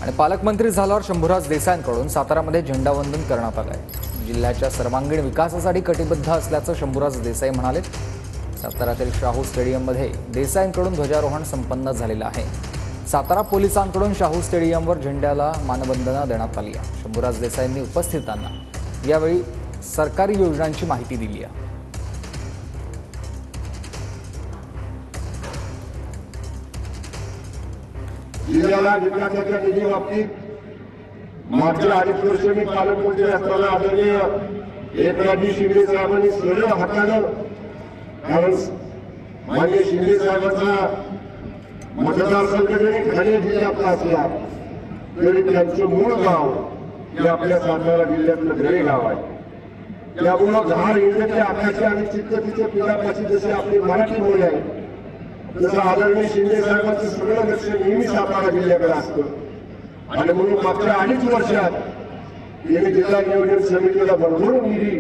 आणि पालकमंत्री झाल्यावर शंभूराज देसाईंकडून सातारामध्ये झेंडावंदन करण्यात आलं आहे। जिल्ह्याच्या सर्वांगीण विकासासाठी कटिबद्ध असल्याचं शंभूराज देसाई म्हणाले। सातारातील शाहू स्टेडियममध्ये देसाईंकडून ध्वजारोहण संपन्न झालेलं आहे। सातारा पोलिसांकडून शाहू स्टेडियमवर झेंड्याला मानवंदना देण्यात आली आहे। शंभूराज देसाईंनी उपस्थितांना यावेळी सरकारी योजनांची माहिती दिली आहे। जिल्ह्याला विकासाच्या निधी बाबतीत मागच्या 2.5 वर्ष मी पालकमंत्री असताना आदरणीय एकनाथ शिंदे साहेबांनी सरळ हातानं, कारण माननीय शिंदे साहेबांचा मतदारसंघ जरी ठाणे जिल्ह्यातला असला तरी त्यांचं मूळ गाव हे आपल्या सातारा जिल्ह्यातलं घरे गाव आहे। त्यामुळं घार इंग्रजी आकाशी आणि चित्ततीच्या पिलापाशी जशी आपली मराठी बोली आहे तसं आदरणीय शिंदे साहेबांचं सगळं लक्ष नेहमी सातारा जिल्ह्याकडे असतं आणि म्हणून मागच्या 2.5 वर्षात जिल्हा नियोजन समितीला भरभरून निधी